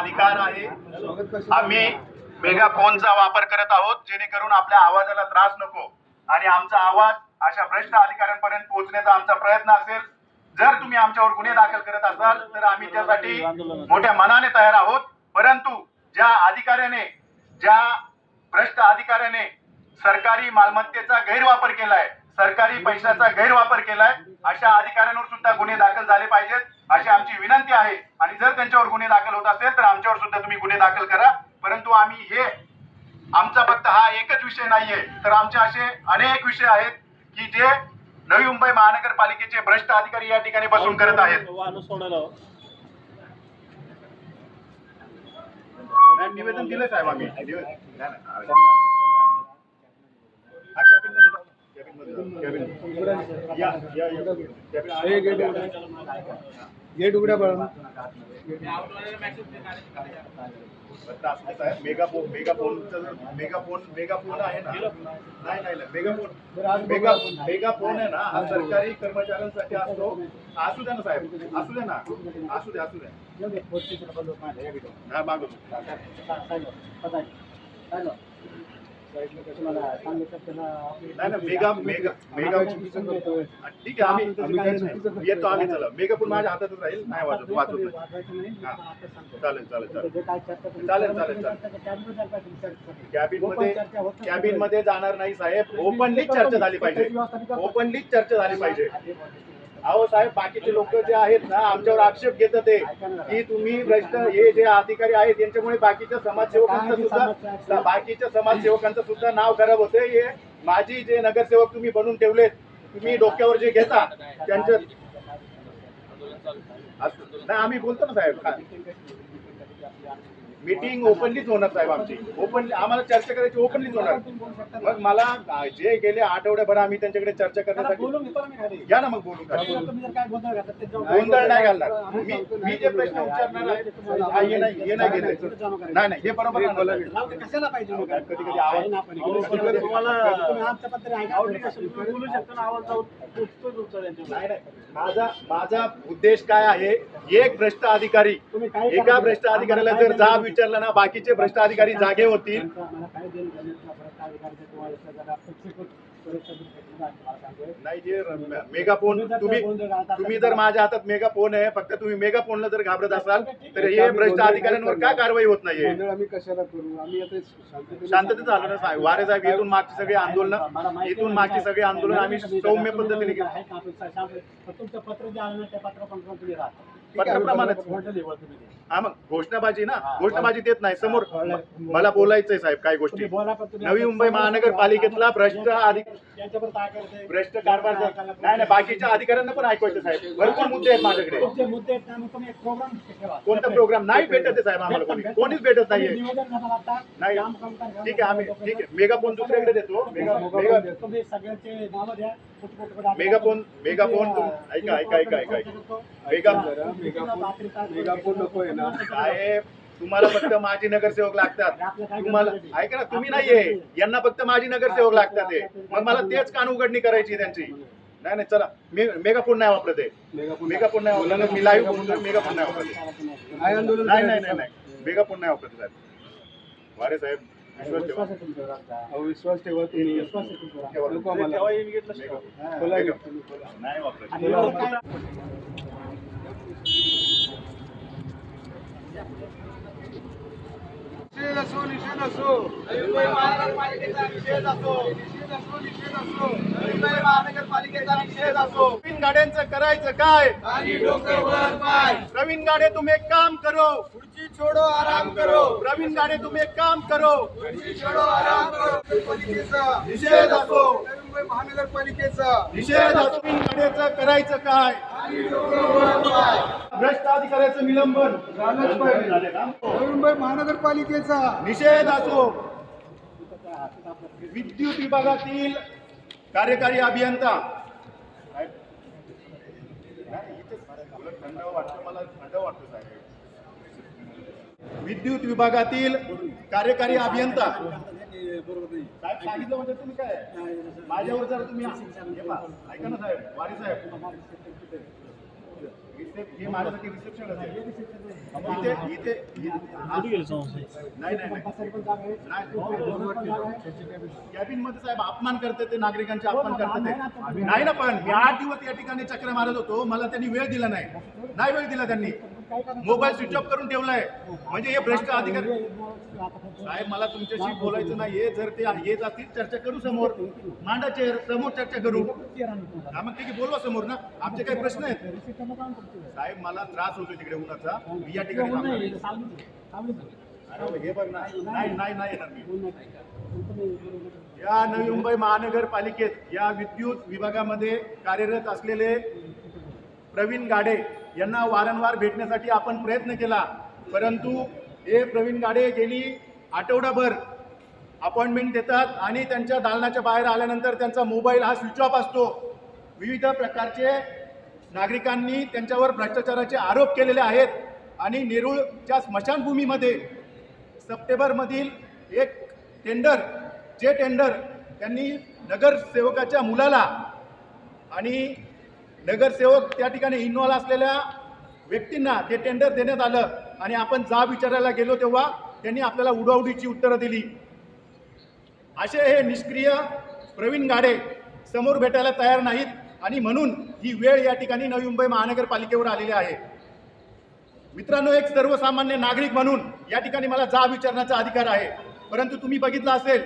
अधिकार आहे। आम्ही मेगाफोनचा वापर करत आहोत जेणेकरून आपल्या आवाजाला त्रास नको आणि आमचा आवाज अशा भ्रष्ट अधिकाऱ्यांपर्यंत पोहोचण्याचा आमचा प्रयत्न असेल। जर तुम्ही आमच्यावर गुन्हे दाखल करत असाल तर आम्ही त्यासाठी मोठ्या मनाने तयार आहोत, परंतु ज्या भ्रष्ट अधिकाऱ्याने सरकारी मालमत्तेचा गैरवापर केलाय, सरकारी पैशाचा गैरवापर केलाय, अशा अधिकाऱ्यांवर सुद्धा गुन्हे दाखल झाले पाहिजेत अशी आमची विनंती आहे। आणि जर त्यांच्यावर गुन्हे दाखल होत असेल तर आमच्यावर सुद्धा तुम्ही गुन्हे दाखल करा। परंतु आम्ही आमचा फक्त हा एकच विषय नाहीये, तर आमचे असे अनेक विषय आहेत की जे नवी मुंबई महानगरपालिकेचे भ्रष्ट अधिकारी या ठिकाणी बसून करत आहेत। निवेदन दिलं साहेब आम्ही। गेट उघड्या बघा। मेगाफोन आहे ना? नाही मेगाफोन आहे ना, हा सरकारी कर्मचाऱ्यांसाठी असतो। असू द्या ना साहेब, असू द्या ना, असू द्या। हा मागो नाही ठीक आहे, आम्ही येतो। आम्ही चला, मेगाफोन माझ्या हातातच राहील, नाही वाचत चालेल। कॅबिन मध्ये जाणार नाही साहेब, ओपनलीच चर्चा झाली पाहिजे। अहो साहेब, बाकीचे लोक जे आहेत ना आमच्यावर आक्षेप घेतात ते की तुम्ही भ्रष्ट, हे जे अधिकारी आहेत त्यांच्यामुळे बाकीच्या समाजसेवकांचं सुद्धा नाव खराब होते। हे माझी जे नगरसेवक तुम्ही बनवून ठेवलेत, तुम्ही डोक्यावर जे घेता त्यांचं नाही, आम्ही बोलतो ना साहेब, मीटिंग ओपनलीच होणार साहेब आमची, ओपनली आम्हाला चर्चा करायची, ओपनलीच होणार। मग मला जे गेले आठवड्याभर आम्ही त्यांच्याकडे चर्चा करण्यासाठी या ना, मग बोलून गोंधळ नाही घालणार। मी जे प्रश्न विचारणार आहे हे नाही गेले, नाही हे बरोबर कशाला पाहिजे कधी कधी आवाज माझा उद्देश काय आहे, एक भ्रष्ट अधिकारी, एका भ्रष्ट अधिकाऱ्याला जर जाब विचारला ना, बाकीचे भ्रष्ट अधिकारी जागे होतील। नाही जे मेगाफोन, तुम्ही जर माझ्या हातात मेगाफोन आहे, फक्त तुम्ही मेगाफोनला जर घाबरत असाल तर हे भ्रष्ट अधिकाऱ्यांवर का कारवाई होत नाहीये? आम्ही कशाला करू? आम्ही आता शांततेत झालं ना साहेब, वारे साहेब, इथून मागची सगळी आंदोलन आम्ही सौम्य पद्धतीने तुमचं पत्र जे आलं ना त्या पत्राप्रमाणे हा, मग घोषणाबाजी ना, घोषणाबाजी देत नाही समोर। मला बोलायचंय साहेब काही गोष्टी। नवी मुंबई महानगरपालिकेतला भ्रष्ट कारभार नाही, बाकीच्या अधिकाऱ्यांना पण ऐकवायचं साहेब। भरपूर मुद्दे आहेत माझ्याकडे। कोणता प्रोग्राम नाही भेटत साहेब आम्हाला, कोणीच भेटत नाहीये। नाही ठीक आहे, मेगाफोन दुसऱ्याकडे देतो। मेगाफोन ऐका मेगाफोन नको आहे ना साहेब, तुम्हाला फक्त माझी नगरसेवक लागतात। तुम्हाला ऐका ना, तुम्ही नाहीये, यांना फक्त माझी नगरसेवक लागतात। मग मला तेच कान उघडणी करायची त्यांची। नाही चला, मेगाफोन नाही वापरत आहे, मेगाफोन नाही वापरत मी, लाईव्ह बोलतोय, मेगाफोन नाही वापरत। नाही मेगाफोन नाही वापरत साहेब। वारे साहेब, विश्वास ठेवा तुम्ही, नाही वापरत। निषेध असो प्रवीण गाड्यांचं करायचं काय? प्रवीण गाडे तुम एक काम करो, खुर्ची छोड़ो आराम करो। प्रवीण गाडे तुम एक काम करो, खुर्ची छोड़ो आराम करो। निषेध असो, मुंबई महानगरपालिकेचा निषेध असो। प्रवीण गाड्याचं करायचं काय? भ्रष्ट अधिकाऱ्याचं निलंबन झालंच पाहिजे। नवी मुंबई महानगरपालिकेचा निषेध असो। विद्युत विभागातील कार्यकारी अभियंता, विद्युत विभागातील कार्यकारी अभियंता साहेब सांगितलं म्हणजे तुम्ही काय माझ्यावर जर तुम्ही ऐका ना साहेब, वारी साहेब, हे माझ्यासाठी रिसेप्शन असेल. हे reception आहे. नाही नाही नाही. बसायला पण जागा आहे. बसायला पण जागा आहे. कॅबिन मध्ये साहेब अपमान करते ते, नागरिकांचे अपमान करतात ते. नाही ना, पण मी 8 दिवस या ठिकाणी चक्र मारत होतो, मला त्यांनी वेळ दिला नाही वेळ दिला त्यांनी. काय करणार? मोबाईल स्विच ऑफ करून ठेवलाय. म्हणजे हे भ्रष्ट अधिकारी. साहेब मला तुमच्याशी बोलायचं नाहीये. जर ते येत असतील चर्चा करू, समोर मांडा चेअर, समोर चर्चा करू. हा मग ठीक आहे, बोलवा समोर ना. आमचे काही प्रश्न आहेत साहेब. मला त्रास होतो तिकडे उन्हाचा, मी या ठिकाणी थांबलो. अरे हे बघ ना. नाही येणार मी. या नवी मुंबई महानगरपालिकेत या विद्युत विभागामध्ये कार्यरत असलेले प्रवीण गाडे यांना वारंवार भेटण्यासाठी आपण प्रयत्न केला, परंतु हे प्रवीण गाडे गेली आठवडाभर अपॉइंटमेंट देतात आणि त्यांच्या दालनाच्या बाहेर आल्यानंतर त्यांचा मोबाईल हा स्विच ऑफ असतो. विविध प्रकारचे नागरिकांनी त्यांच्यावर भ्रष्टाचाराचे आरोप केलेले आहेत आणि नेरूळच्या स्मशानभूमीमध्ये सप्टेंबरमधील एक टेंडर त्यांनी नगरसेवकाच्या मुलाला आणि नगरसेवक त्या ठिकाणी इन्व्हॉल्व असलेल्या व्यक्तींना ते टेंडर देण्यात आलं आणि आपण जाब विचारायला गेलो तेव्हा त्यांनी आपल्याला उडाउडीची उत्तरं दिली. असे हे निष्क्रिय प्रवीण गाडे समोर भेटायला तयार नाहीत आणि म्हणून ही वेळ या ठिकाणी नवी मुंबई महानगरपालिकेवर आलेली आहे. मित्रांनो, एक सर्वसामान्य नागरिक म्हणून या ठिकाणी मला जाब विचारण्याचा अधिकार आहे, परंतु तुम्ही बघितलं असेल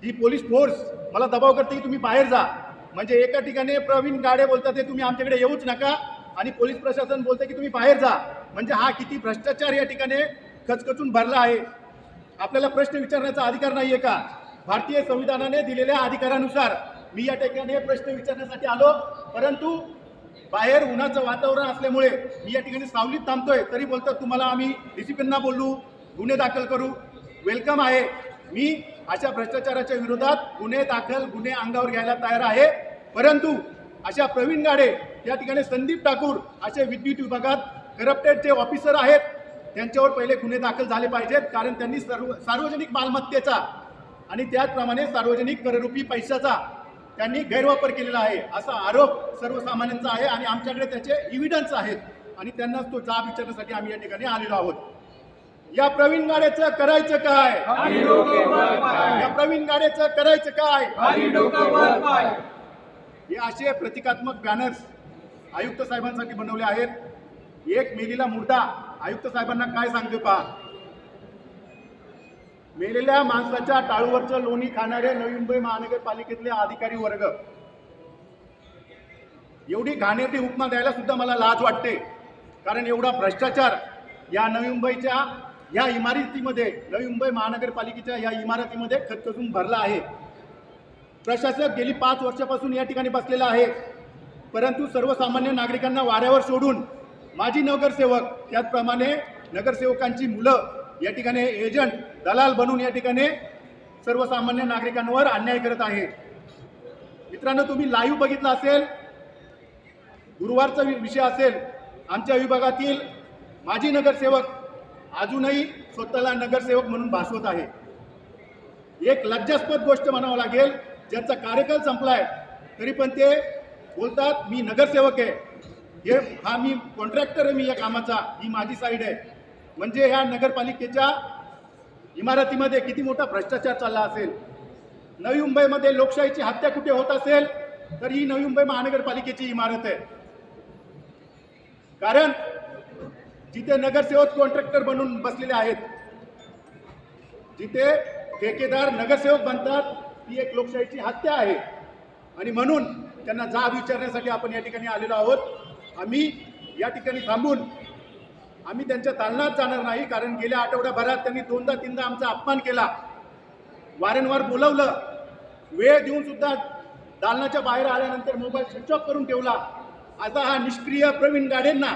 ही पोलीस फोर्स मला दबाव करते की तुम्ही बाहेर जा. म्हणजे एका ठिकाणी प्रवीण गाडे बोलतात ते तुम्ही आमच्याकडे येऊच नका आणि पोलीस प्रशासन बोलते की तुम्ही बाहेर जा. म्हणजे हा किती भ्रष्टाचार या ठिकाणी खचखचून भरला आहे. आपल्याला प्रश्न विचारण्याचा अधिकार नाहीये का? भारतीय संविधानाने दिलेल्या अधिकारानुसार मी या ठिकाणी प्रश्न विचारण्यासाठी आलो, परंतु बाहेर उन्हाचं वातावरण असल्यामुळे मी या ठिकाणी सावलीत थांबतोय. तरी बोलतात तुम्हाला आम्ही डीसीपींना बोलू, गुन्हे दाखल करू. वेलकम आहे. मी अशा भ्रष्टाचाराच्या विरोधात गुन्हे अंगावर घ्यायला तयार आहे, परंतु अशा प्रवीण गाडे या ठिकाणी संदीप ठाकूर असे विद्युत विभागात करप्टेड जे ऑफिसर आहेत त्यांच्यावर पहिले गुन्हे दाखल झाले पाहिजेत, कारण त्यांनी सार्वजनिक मालमत्तेचा आणि त्याचप्रमाणे सार्वजनिक कररूपी पैशाचा त्यांनी गैरवापर केलेला आहे असा आरोप सर्वसामान्यांचा आहे आणि आमच्याकडे त्याचे एव्हिडन्स आहेत आणि त्यांनाच तो जाब विचारण्यासाठी आम्ही या ठिकाणी आलेलो आहोत. या प्रवीण गाडेचं करायचं काय? या प्रवीण गाडेचं करायचं काय? हे असे प्रतिकात्मक बॅनर्स आयुक्त साहेबांसाठी बनवले आहेत. एक मेलेला मुर्दा आयुक्त साहेबांना काय सांगतो पहा. मेलेल्या माणसाच्या टाळूवरचं लोणी खाणारे नवी मुंबई महानगरपालिकेतले अधिकारी वर्ग, एवढी घाणेरडी उपमा द्यायला सुद्धा मला लाज वाटते, कारण एवढा भ्रष्टाचार या नवी मुंबईच्या या इमारतीमध्ये, नवी मुंबई महानगरपालिकेच्या या इमारतीमध्ये खचखचून भरला आहे. प्रशासक गेली 5 वर्षापासून या ठिकाणी बसलेला आहे, परंतु सर्वसामान्य नागरिकांना वाऱ्यावर सोडून माजी नगरसेवक त्याचप्रमाणे नगरसेवकांची मुलं या ठिकाणी एजंट दलाल बनून या ठिकाणी सर्वसामान्य नागरिकांवर अन्याय करत आहे. मित्रांनो, तुम्ही लाईव्ह बघितलं असेल, गुरुवारचा विषय असेल, आमच्या विभागातील माजी नगरसेवक अजूनही स्वतःला नगरसेवक म्हणून भासवत आहे. एक लज्जास्पद गोष्ट म्हणावं लागेल, ज्यांचा कार्यकाल संपलाय तरी पण ते बोलतात मी नगरसेवक आहे, हे हा मी कॉन्ट्रॅक्टर आहे, मी या कामाचा, ही माझी साईड आहे. म्हणजे ह्या नगरपालिकेच्या इमारतीमध्ये किती मोठा भ्रष्टाचार चालला असेल. नवी मुंबईमध्ये लोकशाहीची हत्या कुठे होत असेल तर ही नवी मुंबई महानगरपालिकेची इमारत आहे. कारण जिथे नगरसेवक कॉन्ट्रॅक्टर बनून बसलेले आहेत, जिथे ठेकेदार नगरसेवक बनतात, ती एक लोकशाहीची हत्या आहे आणि म्हणून त्यांना जाब विचारण्यासाठी आपण या ठिकाणी आलेलो आहोत. आम्ही या ठिकाणी थांबून आम्ही त्यांच्या दालनात जाणार नाही, कारण गेल्या आठवड्याभरात त्यांनी 2दा-3दा आमचा अपमान केला, वारंवार बोलवलं, वेळ देऊन सुद्धा दालनाच्या बाहेर आल्यानंतर मोबाईल स्विच ऑफ करून ठेवला. आता हा निष्क्रिय प्रवीण गाडेंना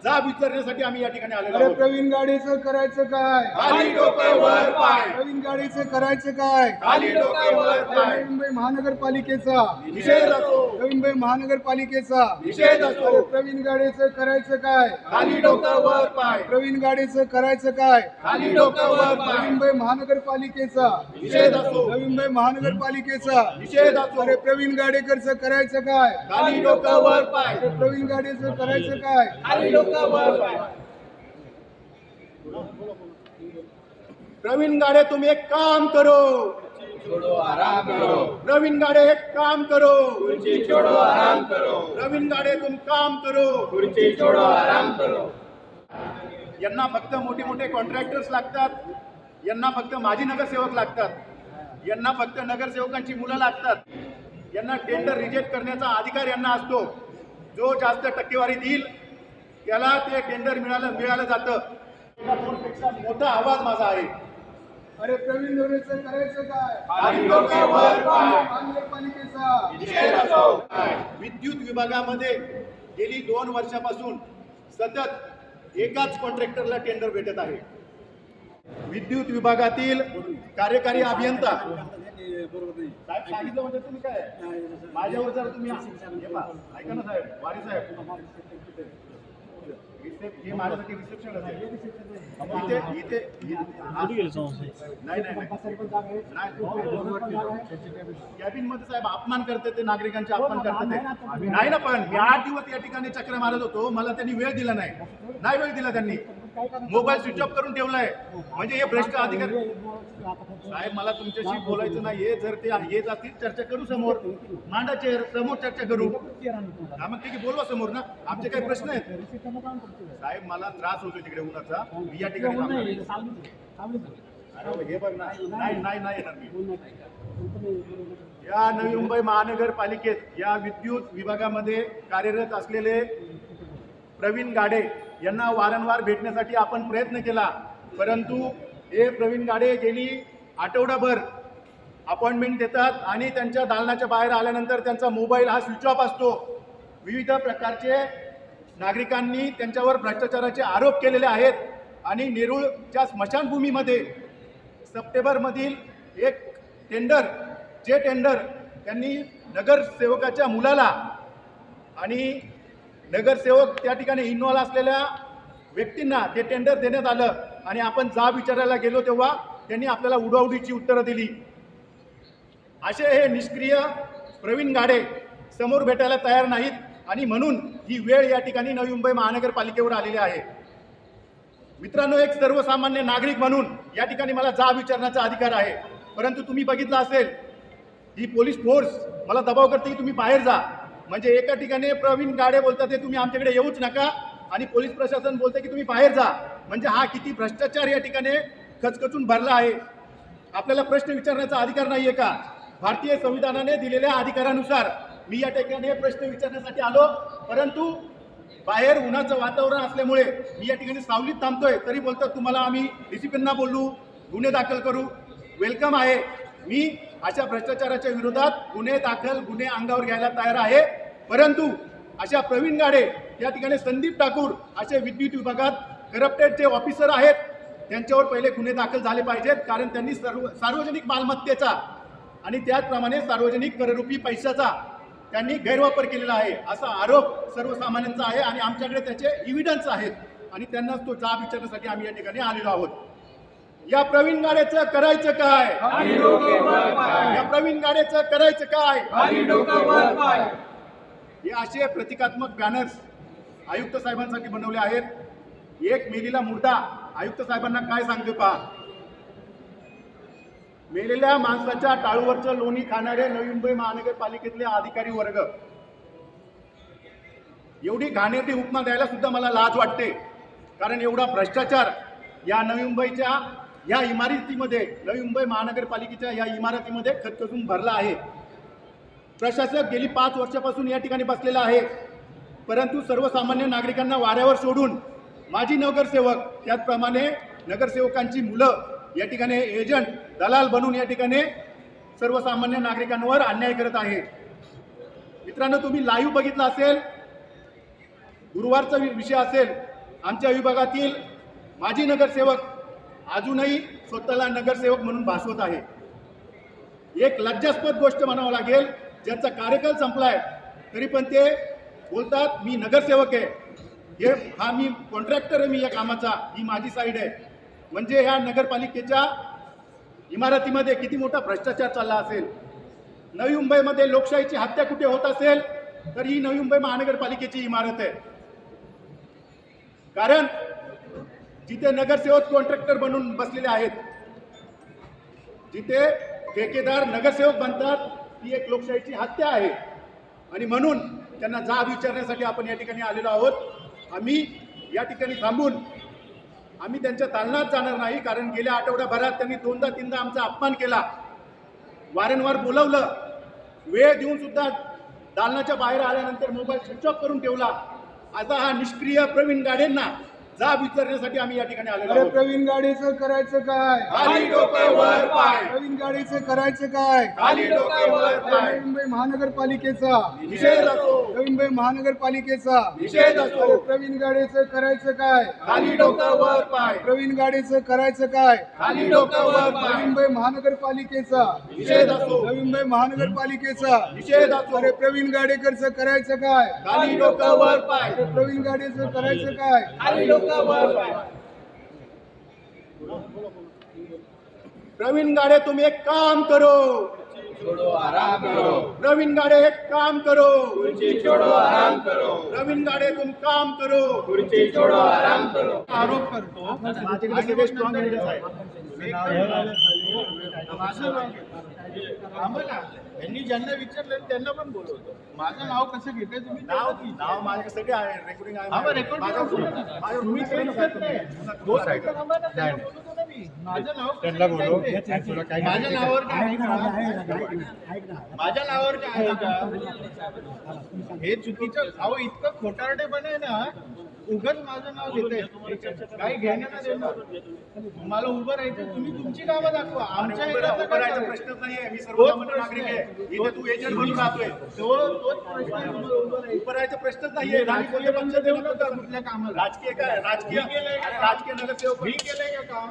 जाब विचारण्यासाठी आम्ही या ठिकाणी आलेलो आहोत. प्रवीण गाडीचं करायचं काय? खाली डोकं वर पाय. प्रवीण गाडीचं करायचं काय? खाली डोकं वर पाय. मुंबई महानगरपालिकेचा निषेध असो. नवी मुंबई महानगरपालिकेचा निषेध असो. अरे प्रवीण गाडेचं करायचं काय? खाली डोकं वर पाय. प्रवीण गाडेचं करायचं काय? खाली डोकं वर नवी पाय. मुंबई महानगरपालिकेचा निषेध असो. नवी मुंबई महानगरपालिकेचा निषेध असो. अरे प्रवीण गाडेकरचं करायचं काय? खाली डोकं वर पाय. अरे प्रवीण गाडेचं करायचं काय? खाली डोकं वर पाय. प्रवीण गाडे तुम एक काम करो, प्रवीण गाडे एक काम करो, प्रवीण गाडे तुम काम करो. यांना फक्त मोठे मोठे कॉन्ट्रॅक्टर्स लागतात, यांना फक्त माजी नगरसेवक लागतात, यांना फक्त नगरसेवकांची मुलं लागतात, यांना टेंडर रिजेक्ट करण्याचा अधिकार यांना असतो. जो जास्त टक्केवारी देईल त्याला ते टेंडर मिळालं जातं. पेक्षा मोठा आवाज माझा आहे. अरे प्रवीण गाडेचं करायचं काय? खाली डोकं वर पाय. महानगरपालिकेचा विद्युत विभागामध्ये गेली 2 वर्षापासून सतत एकाच कॉन्ट्रॅक्टरला टेंडर भेटत आहे. विद्युत विभागातील कार्यकारी अभियंता साहेब सांगितलं म्हणजे तुम्ही काय माझ्यावर जर तुम्ही हे पहा, ऐका ना साहेब, वारी साहेब, हे माझ्यासाठी रिसेप्शन असेल. इथे नाही कॅबिन मध्ये साहेब अपमान करते ते, नागरिकांचे अपमान करते ते. नाही ना, पण मी 8 दिवस या ठिकाणी चक्र मारत होतो, मला त्यांनी वेळ दिला नाही वेळ दिला त्यांनी. मोबाईल स्विच ऑफ करून ठेवलाय. म्हणजे हे भ्रष्ट अधिकारी साहेब, मला तुमच्याशी बोलायचं नाहीये. जर ते येत असतील चर्चा करू, समोर मांडा चेअर, समोर चर्चा करू. हा मग ठीक आहे, बोलवा समोर ना. आमचे काही प्रश्न आहेत साहेब, मला त्रास होतो तिकडे उन्हाचा, मी या ठिकाणी अरे हे बघ ना, नाही येणार मी. या नवी मुंबई महानगरपालिकेत या विद्युत विभागामध्ये कार्यरत असलेले प्रवीण गाडे यांना वारंवार भेटण्यासाठी आपण प्रयत्न केला, परंतु हे प्रवीण गाडे गेली आठवडाभर अपॉइंटमेंट देतात आणि त्यांच्या दालनाच्या बाहेर आल्यानंतर त्यांचा मोबाईल हा स्विच ऑफ असतो. विविध प्रकारचे नागरिकांनी त्यांच्यावर भ्रष्टाचाराचे आरोप केलेले आहेत आणि नेरूळच्या स्मशानभूमीमध्ये सप्टेंबरमधील एक टेंडर त्यांनी नगरसेवकाच्या मुलाला आणि नगरसेवक त्या ठिकाणी इन्व्हॉल्व असलेल्या व्यक्तींना ते टेंडर देण्यात आलं आणि आपण जाब विचारायला गेलो तेव्हा त्यांनी आपल्याला उडवाउडीची उत्तरं दिली. असे हे निष्क्रिय प्रवीण गाडे समोर भेटायला तयार नाहीत आणि म्हणून ही वेळ या ठिकाणी नवी मुंबई महानगरपालिकेवर आलेली आहे. मित्रांनो, एक सर्वसामान्य नागरिक म्हणून या ठिकाणी मला जाब विचारण्याचा अधिकार आहे, परंतु तुम्ही बघितलं असेल ही पोलीस फोर्स मला दबाव करते की तुम्ही बाहेर जा. म्हणजे एका ठिकाणी प्रवीण गाडे बोलतात ते तुम्ही आमच्याकडे येऊच नका आणि पोलीस प्रशासन बोलते की तुम्ही बाहेर जा. म्हणजे हा किती भ्रष्टाचार या ठिकाणी खचखचून भरला आहे. आपल्याला प्रश्न विचारण्याचा अधिकार नाहीये का? भारतीय संविधानाने दिलेल्या अधिकारानुसार मी या ठिकाणी प्रश्न विचारण्यासाठी आलो, परंतु बाहेर उन्हाचं वातावरण असल्यामुळे मी या ठिकाणी सावलीत थांबतोय. तरी बोलतात तुम्हाला आम्ही डीसीपींना बोलू, गुन्हे दाखल करू. वेलकम आहे. मी अशा भ्रष्टाचाराच्या विरोधात गुन्हे अंगावर घ्यायला तयार आहे, परंतु अशा प्रवीण गाडे या ठिकाणी संदीप ठाकूर असे विद्युत विभागात करप्टेड जे ऑफिसर आहेत त्यांच्यावर पहिले गुन्हे दाखल झाले पाहिजेत, कारण त्यांनी सार्वजनिक मालमत्तेचा आणि त्याचप्रमाणे सार्वजनिक कररूपी पैशाचा त्यांनी गैरवापर केलेला आहे असा आरोप सर्वसामान्यांचा आहे आणि आमच्याकडे त्याचे एव्हिडन्स आहेत आणि त्यांनाच तो जाब विचारण्यासाठी आम्ही या ठिकाणी आलेलो आहोत. या प्रवीण गाडेचं करायचं काय? या प्रवीण गाडेचं करायचं काय? हे असे प्रतिकात्मक बॅनर्स आयुक्त साहेबांसाठी बनवले आहेत. एक मेलेला मुर्दा आयुक्त साहेबांना काय सांगतो पहा. मेलेल्या माणसाच्या टाळूवरचं लोणी खाणारे नवी मुंबई महानगरपालिकेतले अधिकारी वर्ग, एवढी घाणेरडी उपमा द्यायला सुद्धा मला लाज वाटते, कारण एवढा भ्रष्टाचार या नवी मुंबईच्या या इमारतीमध्ये, नवी मुंबई महानगरपालिकेच्या या इमारतीमध्ये खचखचून भरला आहे. प्रशासक गेली 5 वर्षापासून या ठिकाणी बसलेला आहे, परंतु सर्वसामान्य नागरिकांना वाऱ्यावर सोडून माजी नगरसेवक त्याचप्रमाणे नगरसेवकांची मुलं या ठिकाणी एजंट दलाल बनून या ठिकाणी सर्वसामान्य नागरिकांवर अन्याय करत आहे. मित्रांनो, तुम्ही लाईव्ह बघितलं असेल, गुरुवारचा विषय असेल, आमच्या विभागातील माजी नगरसेवक अजूनही स्वतःला नगरसेवक म्हणून भासवत आहे. एक लज्जास्पद गोष्ट म्हणावं लागेल, ज्यांचा कार्यकाल संपलाय तरी पण ते बोलतात मी नगरसेवक आहे, हा मी कॉन्ट्रॅक्टर आहे, मी या कामाचा, ही माझी साईड आहे. म्हणजे ह्या नगरपालिकेच्या इमारतीमध्ये किती मोठा भ्रष्टाचार चालला असेल. नवी मुंबईमध्ये लोकशाहीची हत्या कुठे होत असेल तर ही नवी मुंबई महानगरपालिकेची इमारत आहे. कारण जिथे नगरसेवक कॉन्ट्रॅक्टर बनून बसलेले आहेत, जिथे ठेकेदार नगरसेवक बनतात, ती एक लोकशाहीची हत्या आहे. आणि म्हणून त्यांना जाब विचारण्यासाठी आपण या ठिकाणी आलेलो आहोत. आम्ही या ठिकाणी थांबून आम्ही त्यांच्या दालनात जाणार नाही, कारण गेल्या आठवड्याभरात त्यांनी 2दा-3दा आमचा अपमान केला, वारंवार बोलवलं, वेळ देऊन सुद्धा दालनाच्या बाहेर आल्यानंतर मोबाईल स्विच ऑफ करून ठेवला. आता हा निष्क्रिय प्रवीण गाडेंना जाब विचारण्यासाठी आम्ही या ठिकाणी आलेलो अरे आहोत. प्रवीण गाडेचं करायचं काय? खाली डोकं वर पाय, प्रवीण गाडेचं करायचं काय? खाली डोकं वर पाय. नवी मुंबई महानगरपालिकेचा निषेध असो, नवी मुंबई महानगरपालिकेचा निषेध असो. अरे प्रवीण गाडेचं करायचं काय? खाली डोकं वर पाय, प्रवीण गाडेचं करायचं काय? खाली डोकं वर नवी पाय. मुंबई महानगरपालिकेचा निषेध असो, नवी मुंबई महानगरपालिकेचा निषेध असो. अरे प्रवीण गाडेकरचं करायचं काय? खाली डोकं वर पाय, अरे प्रवीण गाडेचं करायचं काय? खाली डोकं वर पाय. प्रवीण गाडे तुम एक काम करो, प्रवीण गाडे एक काम करो, आराम करो, प्रवीण गाडे तुम काम करो. खुर्ची छोड़ो, आराम करो. आरोप करतो माझ्याकडे सगळे स्ट्रॉंग एव्हिडन्स आहे. यांनी ज्यांना विचारलं त्यांना पण बोलवतो. माझं नाव कसं घेताय तुम्ही? नाव माझ्याकडे सगळे आहे, रेकॉर्डिंग आहे. हा, मग रेकॉर्डिंग माझं- करू नका. माझं- तुम्ही माझं- काही करत नाही. दोन मिनिटं थांबा ना, त्यांना बोलवतो ना मी. माझं नाव कसं घेताय? माझ्या नावावर काय आहे का? माझ्या नावावर काय आहे का? हे चुकीचं अहो, इतकं खोटारडेपण आहे ना. उगाच माझं नाव घेते, काही घेणं ना देणं. तुम्हाला उभं राहायचं, तुम्ही तुमची कामं दाखवा. आमच्या उभं इकडचं काय राहायचा करायचं? प्रश्नच नाहीये. मी तोच सर्वसामान्य प्रश्न नागरिक आहे. आहे. इथे तू एजंट म्हणून राहतोय. तोच प्रश्न आहे, तुम्हाला उभं राहायचं. उभं राहायचा प्रश्नच नाहीये. राजकीय पक्ष देऊ नका कुठल्या कामाला. राजकीय काय? राजकीय मी केलंय का? अरे राजकीय नगरसेवक मी केलंय का काम?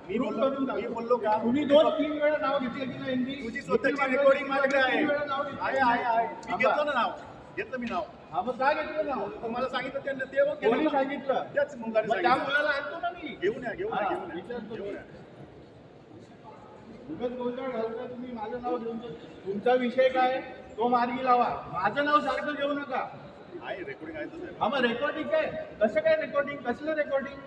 मी Proof बोललो करून दाखवा. मी बोललो का? तुम्ही 2-3 वेळा नाव घेतलं की नाही हिंदी? तुझी स्वतःची रेकॉर्डिंग माझ्याकडे आहे. 3 वेळा नाव घेतलं. आहे. मी घेतलं ना नाव, घेतलं मी नाव. हा, मग का घेतलं नाव? तर मला सांगितलं त्यांना ते मग कोणी केलं. सांगितलं? त्याच मुलाने मग त्या सांगितलं. मुलाला आणतो ना मी. घेऊन या, घेऊन या, हा, घेऊन या. विचारतो घेऊन मी. या. उगाच गोंधळ घालता तुम्ही. माझं नाव घेऊन तुमचा विषय काय तो मार्गी लावा. माझं नाव सारखं घेऊ नका. आहे रेकॉर्डिंग आहे तुझं. हा, मग रेकॉर्डिंग काय? कसं काय रेकॉर्डिंग? कसलं रेकॉर्डिंग?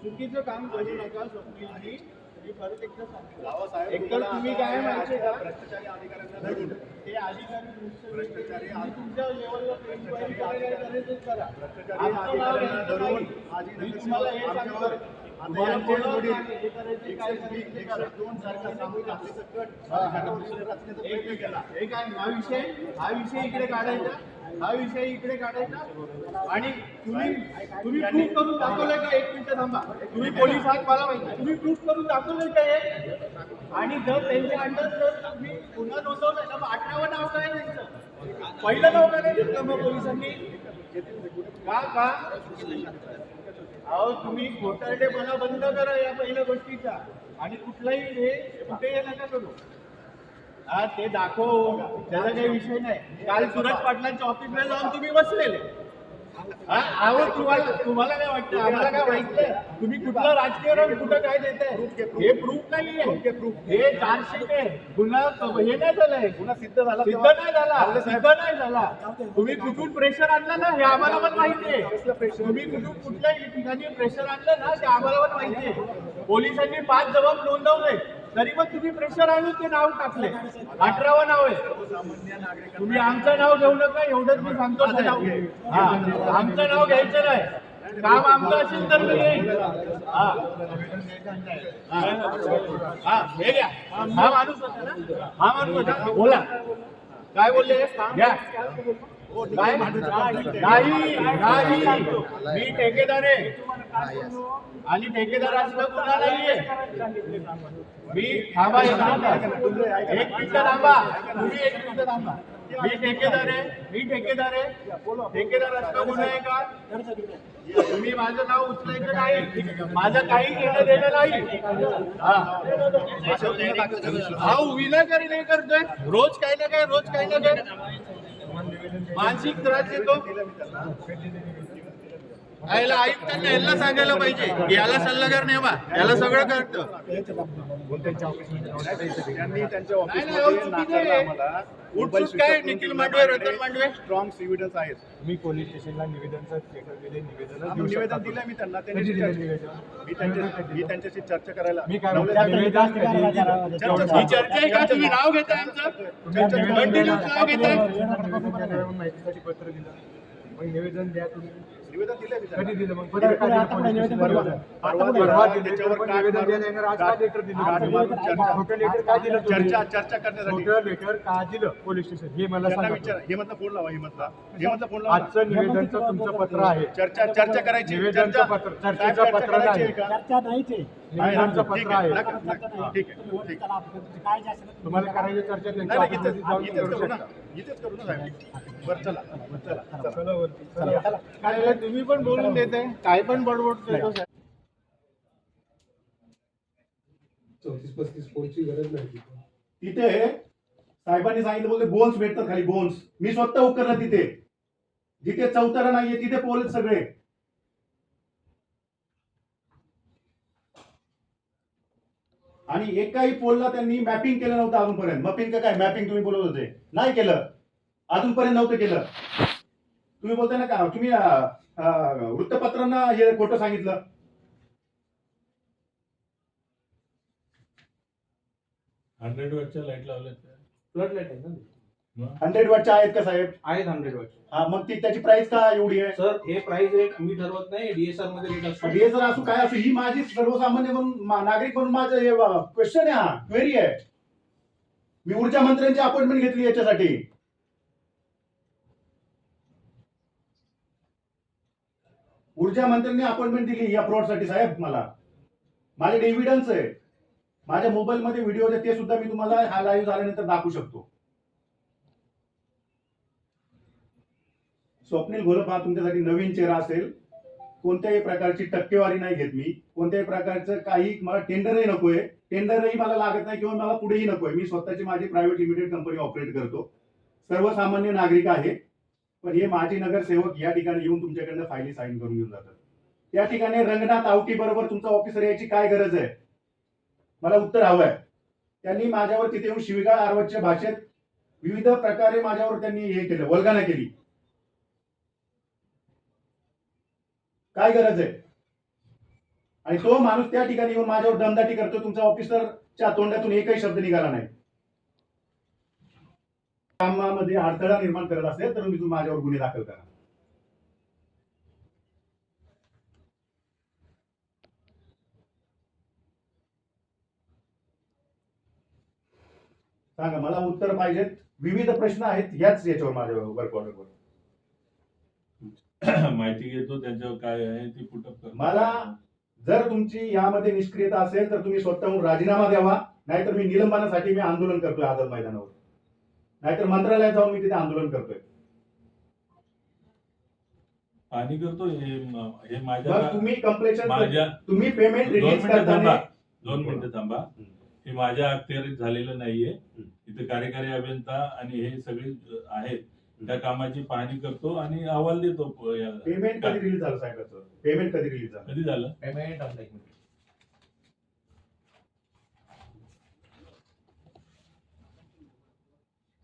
चुकीचं काम करू नका स्वप्नीलजी. मी परत एकदा सांगतो. रावसाहेब, एकतर तुम्हाला तुम्ही काय माहिती का? भ्रष्टाचारी अधिकाऱ्यांना धरून ते अधिकारी भ्रष्टाचारी तुम्ही तुमच्या लेवलला इन्क्वायरी करायचं करा. भ्रष्टाचारी आमचं नाव अधिकाऱ्यांना घ्यायचं धरून नाही. माझी मी तुम्हाला हे सांगतो. आमच्यावर तुम्हाला यांचे बोलवलं वडील नाही. हे करायचं, काय करायचं ते करा. 102 सारखा सामूहिक हत्येचा कट हा. रचण्याचा प्रयत्न केला. हे काय हा विषय इकडे काढायचा. हा विषय इकडे काढायचा आणि तुम्ही प्रूफ करून दाखवलंय का? 1 मिनिट थांबा. तुम्ही पोलीस आहात मला माहिती. तुम्ही प्रूफ करून दाखवलंय का हे? आणि जर त्यांच्या अंडर जर तुम्ही गुन्हा नोंदवलाय ना, मग 18वं नाव काय आहे त्यांचं? पहिलं नाव काय नाही घेतलं मग पोलिसांनी? का अहो, तुम्ही खोटारडेपणा बंद करा या पहिल्या गोष्टीचा. आणि कुठलाही हे कुठे नका करू. हा, ते दाखव, त्याचा काही विषय नाही. काल सुरज पाटलांच्या ऑफिसला जाऊन तुम्ही बसलेले. हा, अहो, तुम्हाला काय वाटतं? आम्हाला काय माहिती? तुम्ही कुठलं राजकीय रंग कुठं काय देताय? हे प्रूफ नाहीये. हे चार्जशीट आहे. गुन्हा हे नाही झालंय. गुन्हा सिद्ध झाला सिद्ध नाही झाला. सिद्ध नाही झाला. तुम्ही कुठून प्रेशर आणलं ना हे आम्हाला पण माहिती आहे. तुम्ही कुठल्याही ठिकाणी प्रेशर आणलं ना ते आम्हाला पण माहिती आहे. पोलिसांनी 5 जबाब नोंदवले तरी पण तुम्ही प्रेशर आणून ते नाव टाकले. 18वं नाव आहे. सामान्य नागरिक तुम्ही आमचं नाव घेऊ नका एवढंच मी सांगतो. हा, आमचं नाव घ्यायचं नाही. काम आमचं असेल तर मी येईन. हा, हे घ्या. हा माणूस होता ना? हा माणूस होता. बोला काय बोलले? घ्या. काय? नाही. मी ठेकेदार आहे आणि ठेकेदार असलं गुन्हा नाहीये. मी थांबा, एक मिनिट थांबा. तुम्ही 1 मिनिट थांबा. मी ठेकेदार आहे. ठेकेदार असलं गुन्हा आहे का? तुम्ही माझं नाव उचलायचं नाही. माझं काही घेणं देणं नाही. हा, विनाकारण हे करतोय. रोज काही ना काय मानसिक त्रास देतो. याला आयुक्तांना याला सांगायला पाहिजे की याला सल्लागार नेमा, याला सगळं कळतं. त्यांनी त्यांच्या नाही, नाही, अहो, चुकीचं आहे. उठसूट काय निखिल मांडवे, रतन मांडवे स्ट्रॉंग एव्हिडन्स आहेत. मी पोलीस स्टेशनला निवेदनचं लेटर दिले, निवेदन आम्ही निवेदन दिलं मी त्यांना, मी त्यांच्याशी चर्चा करायला मी काय नवले म्हणतो, साहेब, निवेदन कधी दिलं? ही चर्चा आहे का? तुम्ही नाव घेताय आमचं? कंटिन्यू नाव घेताय. माहितीसाठी पत्र दिलं, मग निवेदन द्या तुम्ही. निवेदन दिलं मी त्यांना. कधी दिलं मग? पत्र का दिलं पोलीस स्टेशनला? परवा परवा दिलं, दिलं, त्याच्यावर पण काट निवेदन मारून- द्यायला येणार, आज का लेटर दिलं? काट मारून चर्चा- खोटं लेटर का दिलं तुम्ही? चर्चा करण्यासाठी खोटं लेटर का दिलं पोलीस स्टेशन हे मला त्यांना सांगा. विचार. हेमंतला फोन लावा, हेमंतला फोन लावा ना. आजचं निवेदनचं तुमचं पत्र आहे, चर्चा करायची. निवेदनचं चर्चा- पत्र, साहेब, चर्चेचं चर्चा पत्र करायची नाही. आहे का? निवेदनचं पत्र आहे. ठीक आहे. तुम्हाला करायची चर्चा नाही, त्यांच्या नाही, ऑफिसमध्ये जाऊन इथेच करू करू ना. शकता. इथेच करू ना साहेब. बरं चला. चला वरती. चला. काय तुम्ही पण बोलून देताय, काय पण बडबड करतो. 34-35 पोलची गरज नाही तिथे. तिथे साहेबांनी सांगितलं बोलते बोन्स भेटतात खाली, बोन्स. मी स्वतः उकरलं तिथे. जिथे चौतारा नाहीये तिथे पोल सगळे. आणि एकाही पोलला त्यांनी मॅपिंग केलं नव्हतं अजूनपर्यंत. मॅपिंग काय मॅपिंग तुम्ही बोलत होते, नाही केलं अजूनपर्यंत, नव्हतं केलं. तुम्ही बोलताय ना का तुम्ही वृत्तपत्रांना हे खोटं सांगितलं. 100 वॉटच्या लाईट लावल्यात का? फ्लड लाईट आहे ना? 100 वॉटच्या आहेत का साहेब? आहेत 100 वॉट. हा, मग त्याची प्राइस का एवढी आहे? सर हे प्राइस रेट मी ठरवत नाही, डीएसआर मध्ये रेट असतो. हे जर असू काय असू, ही माझी सर्वसामान्य म्हणून नागरिक म्हणून माझं क्वेश्चन आहे, हा क्वेरी आहे. मी ऊर्जा मंत्र्यांची अपॉइंटमेंट घेतली याच्यासाठी. ऊर्जा मंत्र्यांनी अपॉइंटमेंट दिली या फ्रॉडसाठी साहेब. मला माझे एव्हिडन्स आहे, माझ्या मोबाईल मध्ये व्हिडिओ आहे, ते सुद्धा मी तुम्हाला हा लाईव्ह झाल्यानंतर दाखवू शकतो. स्वप्नील घोलप हा तुमच्यासाठी नवीन चेहरा असेल. कोणत्याही प्रकारची टक्केवारी नाही घेत मी, कोणत्याही प्रकारचं काही. मला टेंडरही नकोय, टेंडरही मला लागत नाही किंवा मला पुढेही नकोय. मी स्वतःची माझी प्रायव्हेट लिमिटेड कंपनी ऑपरेट करतो, सर्वसामान्य नागरिक आहे. पण हे माझे नगरसेवक या ठिकाणी येऊन तुमच्याकडनं फायली साईन करून घेऊन जातात. त्या ठिकाणी रंगनाथ आवटी बरोबर तुमचा ऑफिसर यायची काय गरज आहे? मला उत्तर हवं आहे. त्यांनी माझ्यावर तिथे येऊन शिवीगाळ आरवच्या भाषेत विविध प्रकारे माझ्यावर त्यांनी हे केलं, वल्गना केली. काय गरज आहे? आणि तो माणूस त्या ठिकाणी येऊन माझ्यावर दमदाटी करतो. तुमच्या ऑफिसरच्या तोंडातून एकही शब्द निघाला नाही. कामामध्ये अडथळा निर्माण करत असेल तर मी तुम्ही माझ्यावर गुन्हे दाखल करा. सांगा, मला उत्तर पाहिजेत. विविध प्रश्न आहेत याच्यावर माझ्या वर्क ऑर्डरवर. माहिती घेतो त्यांच्यावर काय आहे ती पुटअप कर. मला जर तुमची यामध्ये निष्क्रियता असेल तर तुम्ही स्वतःहून राजीनामा द्यावा, नाहीतर मी निलंबनासाठी मी आंदोलन करतोय आझाद मैदानावर, नाहीतर मंत्रालयात जाऊन मी तिथे आंदोलन करतोय. पाणी करतो हे माझ्या मग तुम्ही कंप्लेंट, माझ्या तुम्ही पेमेंट 2 रिलीज मिनिटं थांबा, करताना 2 मिनिटं थांबा. हे माझ्या अखत्यारीत झालेलं नाहीये. इथे कार्यकारी अभियंता आणि हे सगळे आहेत, त्या कामाची पाहणी करतो आणि अहवाल देतो. पेमेंट कधी रिलीज झालं साहेबाचं? पेमेंट कधी रिलीज झालं? कधी झालं? पेमेंट आपलं 1 मिनिट.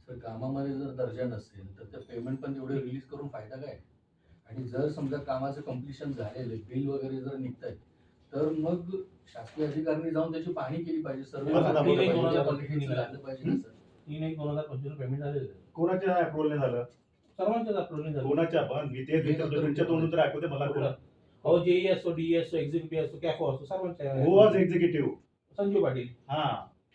सर कामामध्ये जर दर्जा नसेल तर ते पेमेंट पण तेवढे रिलीज करून फायदा काय? आणि जर समजा कामाचं कम्प्लिशन झालेलं आहे, बिल वगैरे जर निघतंय, तर मग शासकीय अधिकाऱ्यांनी जाऊन त्याची पाहणी केली पाहिजे. सर्व बस आता बोला, बोला. क्वालिटीचं झालं पाहिजे ना सर. 3/1/2025 पेमेंट झालेलं आहे. कोणाच्या अप्रुव्हल नाही झालं? सर्वांच्याच अप्रूव्हल झालं. कोणाच्या? पण मी ते विचारतो, तुमच्या तोंडून तर ऐकू दे मला. कोण? हो, जेई असो, डीई असो, एक्झिक्युटिव्ह असो, कॅफो असो, सर्वांच्या. हु वॉज एक्झिक्युटिव्ह? संजीव पाटील. हा,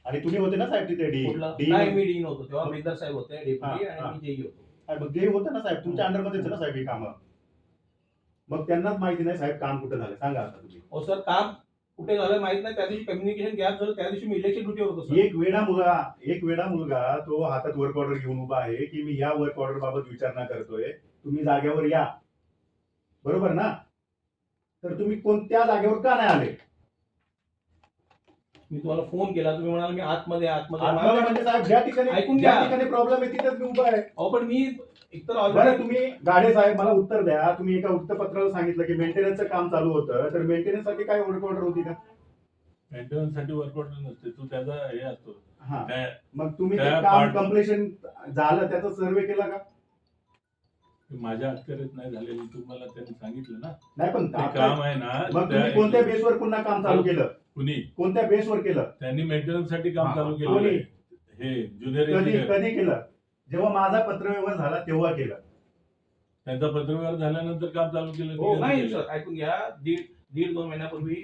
आणि तुम्ही होते ना साहेब तिथे कुठला? डी नाही, मी डीन होतो तेव्हा. बेदर साहेब होते डेप्युटी हा, हा. आणि मी जेई होतो. जे होतं ना साहेब तुमच्या अंडरमध्येच ना साहेब ही कामं. मग त्यांनाच माहिती नाही साहेब काम कुठं झालं, सांगा आता तुम्ही. हो सर, काम कुठे झालं माहित नाही. त्या दिवशी कम्युनिकेशन गॅप झालं, त्या दिवशी मी इलेक्शन ड्युटीवर होतो सर. एक वेडा मुलगा तो हातात वर्क ऑर्डर घेऊन उभा आहे की मी या वर्क ऑर्डर बाबत विचारणा करतोय, तुम्ही जागेवर या, बरोबर ना? तर तुम्ही कोणत्या जागेवर का नाही आले? मी तुम्हाला फोन केला, तुम्ही म्हणाला मी आतमध्ये आतमध्ये आतमध्ये म्हणजे साहेब ज्या ठिकाणी ऐकून ज्या घ्या. ठिकाणी प्रॉब्लेम आहे तिथेच मी उभा आहे. अहो पण मी एकतर बरं ऑलरेडी तुम्ही गाडे साहेब मला उत्तर द्या. तुम्ही एका वृत्तपत्राला सांगितलं की मेंटेनन्सचं काम चालू होतं, तर मेंटेनन्स साठी काय वर्क ऑर्डर होती का? मेंटेनन्स साठी वर्क ऑर्डर नसते, तू त्याचा हे असतो हा, त्या- मग तुम्ही ते त्या काम part- कम्प्लिशन झालं त्याचा सर्वे केला का? माझ्या अखत्यारीत नाही झालेली, तुम्हाला त्यांनी सांगितलं ना नाही पण ते आता- काम आहे ना. मग तुम्ही कोणत्या बेसवर पुन्हा काम चालू केलं? कुणी कोणत्या बेसवर केलं? त्यांनी मेंटेनन्स साठी काम हा, चालू केलं कोणी? हे ज्युनियर कधी इंजिनियर. कधी केलं? जेव्हा माझा पत्रव्यवहार झाला तेव्हा केलं. त्यांचा पत्रव्यवहार झाल्यानंतर काम चालू केलं हो, की नाही केलं? सर, ऐकून घ्या. दीड 2 महिन्यापूर्वी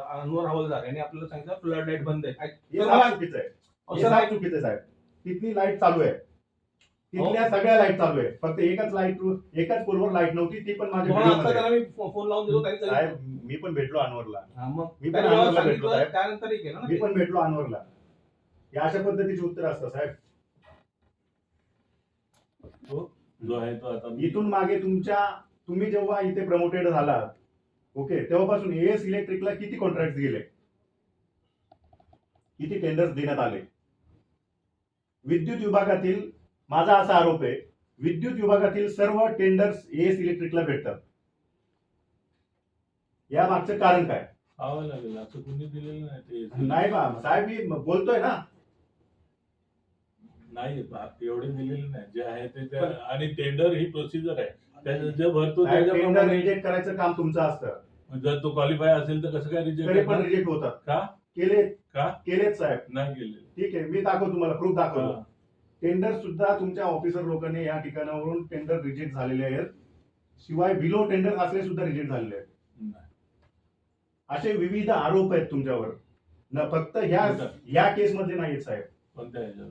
अनवर हवालदार यांनी आपल्याला सांगितलं फ्लड लाईट बंद आहे. हे तर साहेब मला- चुकीचं आहे. अहो, हे सर, साहेब चुकीचं आहे साहेब. तिथली लाईट चालू आहे. तिथल्या सगळ्या लाईट चालू आहे. फक्त एकच पोलवर लाईट नव्हती, ती पण माझ्या तुम्हाला आता व्हिडिओमध्ये आहे. त्याला मी फोन लावून देतो त्यांनी साहेब मी पण भेटलो अनवरला. हा, मग मी पण त्यांनी जेव्हा अनवरला भेटलो सांगितलं, साहेब. त्यानंतरही केलं ना मी ते. पण भेटलो अनवरला. या अशा पद्धतीची उत्तर असतं साहेब. जो आहे तो आता मी- इथून मागे तुम्ही जेव्हा इथे प्रमोटेड झालात, ओके, तेव्हापासून एएस इलेक्ट्रिकला किती कॉन्ट्रॅक्ट गेले, किती टेंडर्स देण्यात आले? विद्युत विभागातील माझा असा आरोप आहे, विद्युत विभागातील सर्व टेंडर्स एएस इलेक्ट्रिकला भेटतात. या मागचं कारण काय? पाहावं लागेल, असं कुणी दिलेलं नाही ते. नाही बा साहेब, मी बोलतोय ना. नाही एवढे दिलेले नाही, जे आहे ते त्या- आणि टेंडर ही प्रोसिजर आहे, त्याचं जे भरतो साहेब, टेंडर त्याच्याप्रमाणे. रिजेक्ट करायचं काम तुमचं असतं, जर तो क्वालिफाय असेल तर कसं काय तरी रिजेक्ट पण रिजेक्ट होतात. का? केलेत केलेत साहेब. नाही केले? ठीक आहे, मी दाखवतो तुम्हाला, प्रूफ दाखवतो. हा. टेंडर सुद्धा तुमच्या ऑफिसर लोकांनी या ठिकाणावरून टेंडर रिजेक्ट झालेले आहेत. शिवाय बिलो टेंडर असले सुद्धा रिजेक्ट झालेले आहेत. नाही. असे विविध आरोप आहेत तुमच्यावर. न फक्त या केस मध्ये नाहीयेत साहेब, कोणत्या ह्याच्यावर?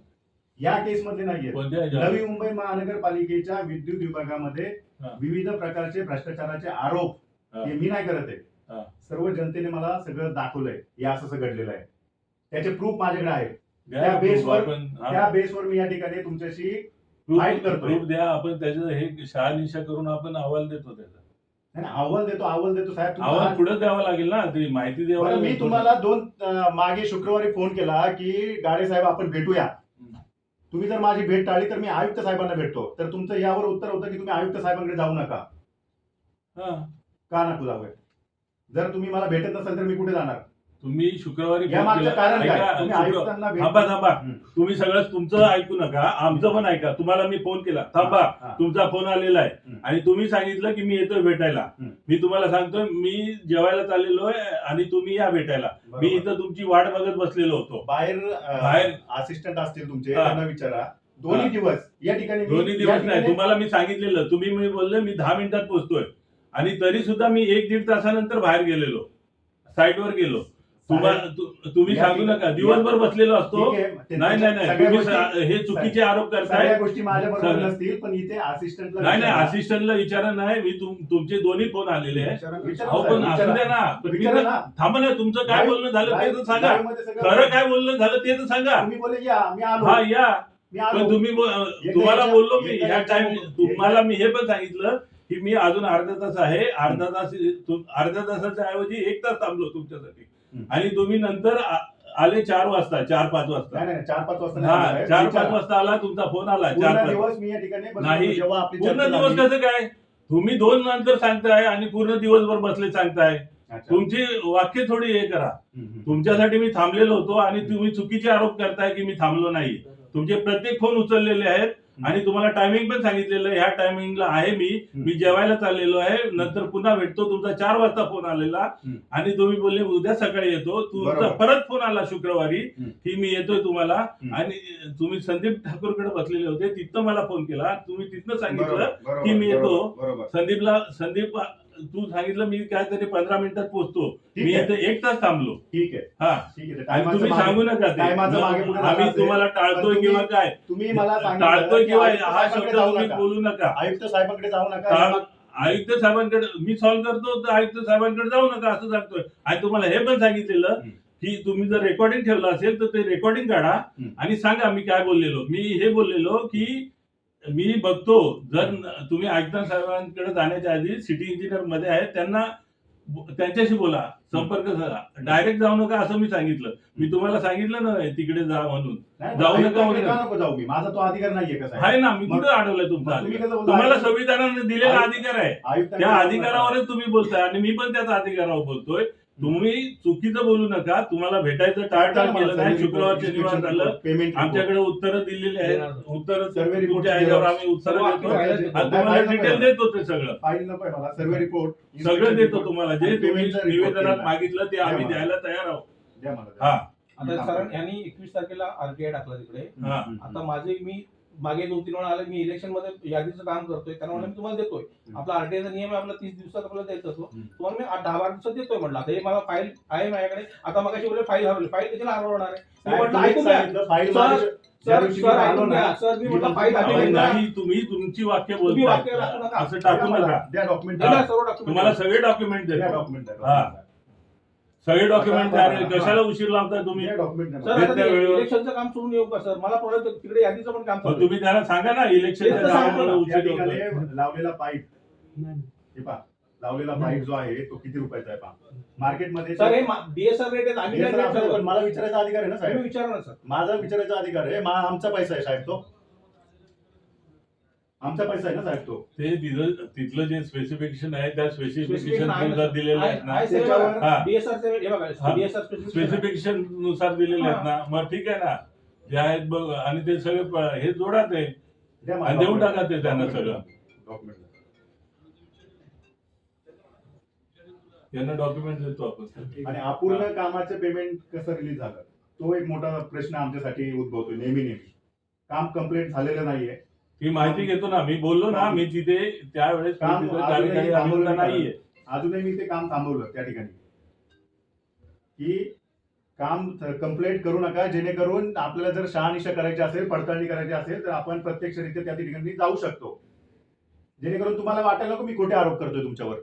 या केस मध्ये नाहीयेत. कोणत्या ह्याच्यावर? नवी मुंबई महानगरपालिकेच्या विद्युत विभागामध्ये हा. विविध प्रकारचे भ्रष्टाचाराचे आरोप हा. हे मी नाही करत हा. आहे. सर्व जनतेने मला सगळं दाखवलंय, हे असं घडलेलं आहे. त्याचे प्रूफ माझ्याकडे आहे. द्या त्या proof बेसवर- आपण. हा. त्या बेसवर मी या ठिकाणी तुमच्याशी fight करतोय. प्रूफ द्या, आपण त्याचं हे शहानिशा करून आपण अहवाल देतो त्याचा. नाही, अहवाल देतो साहेब. अहवाल तुम्हाला- पुढे द्यावा लागेल ना, ती माहिती द्यावी बरं, मी लागेल. तुम्हाला मागे शुक्रवारी फोन केला की गाडे साहेब आपण भेटूया. हम्म. तुम्ही जर माझी भेट टाळली तर मी आयुक्त साहेबांना भेटतो. तर तुमचं यावर उत्तर होतं की तुम्ही आयुक्त साहेबांकडे जाऊ नका. हा. का नको जावं? जर तुम्ही मला भेटत नसाल तर मी कुठे जाणार? तुम्ही शुक्रवारी या फोन मागचं केला. कारण काय? ऐका, तुम्ही शुक्र- आयुक्तांना थांबा थांबा, हम्म. तुम्ही सगळं तुमचं ऐकू नका, आमचं पण ऐका. तुम्हाला मी फोन केला, थांबा, हा. तुमचा फोन आलेला आहे हम्म. आणि तुम्ही सांगितलं की मी येतोय भेटायला. हम्म. मी तुम्हाला सांगतोय मी जेवायला चाललेलो आहे आणि तुम्ही या भेटायला. मी बरोबर. इथं तुमची वाट बघत बसलेलो होतो. बाहेर असिस्टंट असतील तुमचे, हा. त्यांना विचारा. दोन्ही हा. दिवस या ठिकाणी मी- दोन्ही या दिवस नाही, ठिकाणी- तुम्हाला मी सांगितलेलं, तुम्ही मी बोलले मी 10 मिनिटात पोहोचतोय आणि तरी सुद्धा मी 1-1.5 तासानंतर बाहेर गेलेलो, साईटवर गेलो. तुम्ही या सांगू ठिकाणी- नका, दिवसभर बसलेलो असतो. ठीक आहे. नाही नाही नाही, सगळ्या तुम्ही गोष्टी- हे चुकीचे आरोप करताय. सगळ्या गोष्टी माझ्या बरोबर सगळं- नसतील, पण इथे असिस्टंटला नाही नाही, विचारा. असिस्टंटला विचारा नाही, मी तुमचे दोन्ही फोन आलेले आहे. विचारा अहो साहेब, पण असू विचारा. द्या ना, पण विचारा तिथं- ना. थांबा ना, तुमचं काय बोलणं झालं ते तर सांगा. लाईव्ह मध्ये सगळं- खरं काय बोलणं झालं ते तर सांगा. तुम्ही बोले या, मी आलो. हा या, मी पण आलो. तुम्ही तुम्हाला याच्या- बोललो मी एका ह्या याच्या- टाइम, तुम्हाला मी हे पण सांगितलं की मी अजून अर्धा तास आहे, अर्धा तासाच्या ऐवजी 1 तास थांबलो तुमच्यासाठी. हम्म. आणि तुम्ही नंतर आले 4 वाजता, 4-5 वाजता. नाही नाही 4-5 वाजता नाही हा, आलो साहेब. 4-5 विचारा. वाजता आला, तुमचा फोन आला. पूर्ण 4-5 दिवस मी या ठिकाणी बसलो नाही. होतो, जेव्हा आपली पूर्ण चर्चा दिवस झाली. कसं काय? तुम्ही 2 नंतर सांगताय आणि पूर्ण दिवसभर बसले सांगताय. अच्छा. तुमची वाक्य थोडी हे करा. हम्म. तुमच्यासाठी मी थांबलेलो होतो आणि तुम्ही चुकीचे आरोप करताय की मी थांबलो नाही. तुमचे प्रत्येक फोन उचललेले आहेत आणि तुम्हाला टायमिंग पण सांगितलेलं आहे, ह्या टायमिंगला आहे मी जेवायला चाललेलो आहे, नंतर पुन्हा भेटतो. तुमचा 4 वाजता फोन आलेला आणि तुम्ही बोलले उद्या सकाळी येतो. तुमचा बरोबर. परत फोन आला शुक्रवारी हम्म. की मी येतोय तुम्हाला. हम्म. आणि तुम्ही संदीप ठाकूरकडे बसलेले होते, तिथं मला फोन केला. तुम्ही तिथनं सांगितलं बरोबर, की मी येतो. बरोबर. संदीप तू सांगितलं मी काहीतरी 15 मिनिटात पोहोचतो. ठीक मी आहे. इथे 1 तास थांबलो. ठीक आहे, हा, ठीक आहे. आणि तुम्ही टायमाचं सांगू मागे- नका ते. टायमाचं मागे पुढे झालं आम्ही असेल, तुम्हाला टाळतोय पण किंवा तुम्ही- काय तुम्ही मला सांगितलं टाळतोय की किंवा आयुक्त हा साहेबांकडे शब्द जाऊ तुम्ही नका. बोलू नका. आयुक्त साहेबांकडे जाऊ नका. टाळ- आयुक्त साहेबांकडे मी सॉल्व्ह करतो, तर आयुक्त साहेबांकडे जाऊ नका असं सांगतोय. आणि तुम्हाला हे पण सांगितलेलं की तुम्ही जर रेकॉर्डिंग ठेवलं असेल तर ते रेकॉर्डिंग काढा आणि सांगा मी काय बोललेलो. मी हे बोललेलो की मी बघतो, जर तुम्ही आयुक्त साहेबांकडे जाण्याच्या आधी सिटी इंजिनियर मध्ये आहेत, त्यांना त्यांच्याशी बोला, संपर्क करा, डायरेक्ट जाऊ नका असं मी सांगितलं. मी तुम्हाला सांगितलं ना तिकडे जा म्हणून. नाही, जाऊ नका आयुक्तांकडे वगैरे. का नको जाऊ मी? माझा तो अधिकार नाहीये कसं आहे ना, मी मग- कुठं अडवलंय तुमचा मग तुम्ही अधिकार? कसं बोलता? तुम्हाला संविधानाने दिलेला आयु- अधिकार आहे. आयुक्तांकडे त्या जाऊ नका. अधिकारावरच तुम्ही बोलताय आणि मी पण त्याच अधिकारावर बोलतोय. तुम्ही चुकीचं बोलू नका. तुम्हाला भेटायचं टाळटाळ केलं नाही. शुक्रवार शनिवार झालं, पेमेंट आमच्याकडे उत्तरं दिलेली आहेत. उत्तर सर्वे रिपोर्ट तुमच्या ह्याच्यावर आम्ही उत्तरं देतो आणि तुम्हाला डिटेल देतो ते सगळं. फाईल नको मला सर्वे रिपोर्ट सगळं देतो तुम्हाला. जे आणि तुम्ही पेमेंटचा report निवेदनात केला. मागितलं ते आम्ही द्या मला. द्यायला तयार आहोत. द्या मला हा आता सर यांनी 21 तारखेला आरटीआय टाकला तिकडे. हा. आता माझे मी मागे 2-3 वेळा आले, मी इलेक्शन मध्ये यादीचं काम करतोय, त्यांना म्हणलं मी तुम्हाला देतोय. आपला आरटीआयचा नियम आहे, आपला 30 दिवसात आपल्याला द्यायचं असतो. तुम्हाला मी 10-12 दिवसात देतोय म्हटलं. आता हे मला फाईल आहे माझ्याकडे. आता मगाशी बोलले फाईल हरवली. फाईल कशाला हरवणार आहे? मी म्हटलं ऐकून घ्या. फाईल सर ऐकून घ्या. सर मी म्हटलं फाईल हरवली नाही, तुम्ही तुमची वाक्य तुम्ही वाक्य बोलताय टाकू नका. असं टाकू नका. द्या डॉक्युमेंट द्या सर्व document. तुम्हाला सगळे डॉक्युमेंट द्या देतो. डॉक्युमेंट हा. सगळे डॉक्युमेंट आता- द्या. कशाला उशीर लावताय तुम्ही? द्या डॉक्युमेंट सर आता त्या वेळेवर- इलेक्शनचं काम सोडून येऊ का सर? मला परत तिकडे यादीचं पण काम मग चालू आहे. तुम्ही त्याला सांगा ना इलेक्शनच्या तेच तर सांगतो कामामुळे ना. त्या उशीर होतोय. ठिकाणी लावलेला पाईप हे पहा लावलेला पाईप जो आहे तो किती रुपयाचा आहे पहा मार्केटमध्ये सर हे बीएसआर रेट आहेत, आम्ही हे काय सर rate आपल्याला- पण ठरवलं? मला विचारायचा अधिकार आहे ना तुम्ही साहेब विचारा ना सर. माझा विचारायचा अधिकार आहे आमचा पैसा आहे साहेब तो आमचा पैसा आहे ना साहेब तो ते तिथलं जे स्पेसिफिकेशन आहे त्या Specification स्पेसिफिकेशन आहे ना, नुसार सर. दिलेले आहेत ना. आहे, त्याच्यावर- हा. BSR चे हे बघा, हा. BSR specification आहे. स्पेसिफिकेशन नुसार दिलेले आहेत ना. मग ठीक आहे ना, जे आहेत बघ आणि ते सगळे हे जोडा ते द्या मला आणि देऊन document. टाका ते त्यांना सगळं. Document. यांना डॉक्युमेंट देतो आपण. आणि अपूर्ण कामाचे पेमेंट कसं रिलीज झालं तो एक मोठा प्रश्न आमच्यासाठी उद्भवतो नेहमी काम कंप्लीट झालेलं नाहीये ही माहिती घेतो ना. मी बोललो ना, मी तिथे त्यावेळेस काम तिथे अजूनही कार्यकारी थांबवलं अभियंता नाही. नाहीये. अजूनही मी ते काम थांबवलं त्या ठिकाणी की काम कंप्लीट करू नका जेणेकरून आपल्याला जर शहानिशा करायची असेल पडताळणी करायची असेल तर आपण प्रत्यक्षरित्या त्या ठिकाणी जाऊ शकतो जेणेकरून तुम्हाला वाटायला नको मी खोटे आरोप करतोय तुमच्यावर